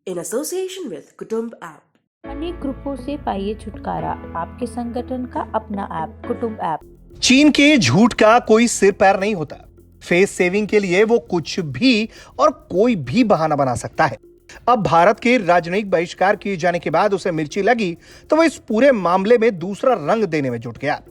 in association with Kutumb app. अनेक ग्रुपों से पाइए छुटकारा, आपके संगठन का अपना ऐप कुटुंब ऐप। चीन के झूठ का कोई सिर पैर नहीं होता। फेस सेविंग के लिए वो कुछ भी और कोई भी बहाना बना सकता है। अब भारत के राजनयिक बहिष्कार किए जाने के बाद उसे मिर्ची लगी तो वो इस पूरे मामले में दूसरा रंग देने में जुट गया।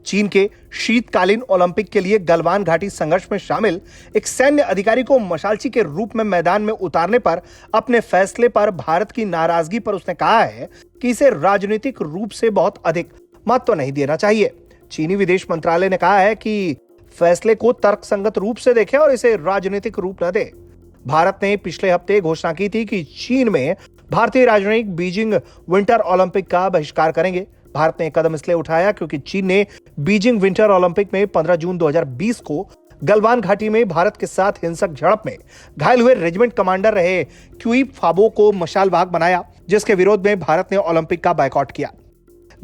चीन के शीतकालीन ओलंपिक के लिए गलवान घाटी संघर्ष में शामिल एक सैन्य अधिकारी को मशालची के रूप में मैदान में उतारने पर अपने फैसले पर भारत की नाराजगी पर उसने कहा है कि इसे राजनीतिक रूप से बहुत अधिक महत्व नहीं देना चाहिए। चीनी विदेश मंत्रालय ने कहा है कि फैसले को तर्कसंगत रूप से देखें और इसे राजनीतिक रूप न दे। भारत ने पिछले हफ्ते घोषणा की थी कि चीन में भारतीय राजनयिक बीजिंग विंटर ओलंपिक का बहिष्कार करेंगे। भारत ने कदम इसलिए उठाया क्योंकि चीन ने बीजिंग विंटर ओलंपिक में 15 जून 2020 को गलवान घाटी में भारत के साथ हिंसक झड़प में घायल हुए रेजिमेंट कमांडर रहे क्यूई फाबो को मशाल वाहक बनाया, जिसके विरोध में भारत ने ओलंपिक का बायकॉट किया।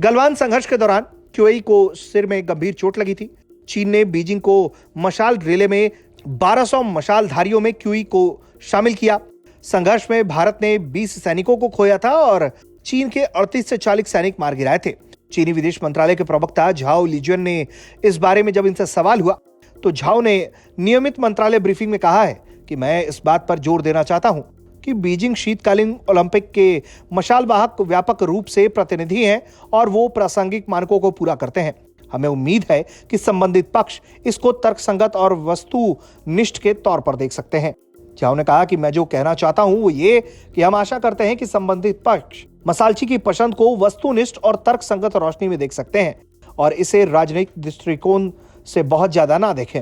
गलवान संघर्ष के दौरान क्यूई को सिर में गंभीर चोट लगी थी। चीन ने बीजिंग को मशाल रिले में 1200 मशालधारियों में क्यूई को शामिल किया। संघर्ष में भारत ने 20 सैनिकों को खोया था और चीन के 38 से 40 सैनिक मार गिराए थे। चीनी विदेश मंत्रालय के प्रवक्ता झाओ लिजियन ने इस बारे में जब इनसे सवाल हुआ तो झाओ ने नियमित मंत्रालय ब्रीफिंग में कहा है कि मैं इस बात पर जोर देना चाहता हूं कि बीजिंग शीतकालीन ओलंपिक के मशाल वाहक व्यापक रूप से प्रतिनिधि हैं और वो प्रासंगिक मानकों को पूरा करते हैं। हमें उम्मीद है कि संबंधित पक्ष इसको तर्कसंगत और वस्तुनिष्ठ के तौर पर देख सकते हैं। झाओ ने कहा कि मैं जो कहना चाहता हूं वो ये कि हम आशा करते हैं कि संबंधित पक्ष मशालची की पसंद को वस्तुनिष्ठ और तर्कसंगत रोशनी में देख सकते हैं और इसे राजनीतिक दृष्टिकोण से बहुत ज्यादा ना देखें।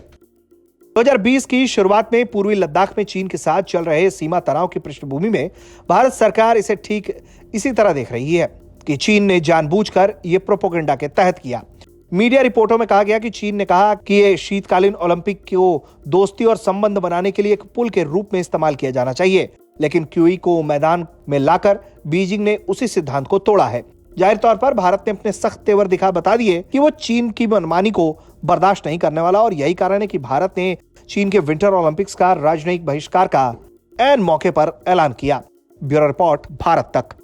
2020 की शुरुआत में पूर्वी लद्दाख में चीन के साथ चल रहे सीमा तनाव की पृष्ठभूमि में भारत सरकार इसे ठीक इसी तरह देख रही है कि चीन ने जानबूझकर ये प्रोपेगेंडा के तहत किया। मीडिया रिपोर्टों में कहा गया कि चीन ने कहा कि ये शीतकालीन ओलंपिक को दोस्ती और संबंध बनाने के लिए एक पुल के रूप में इस्तेमाल किया जाना चाहिए, लेकिन क्यूई को मैदान में लाकर बीजिंग ने उसी सिद्धांत को तोड़ा है। जाहिर तौर पर भारत ने अपने सख्त तेवर दिखा बता दिए कि वो चीन की मनमानी को बर्दाश्त नहीं करने वाला और यही कारण है कि भारत ने चीन के विंटर ओलंपिक्स का राजनयिक बहिष्कार का ऐन मौके पर ऐलान किया। ब्यूरो रिपोर्ट, भारत तक।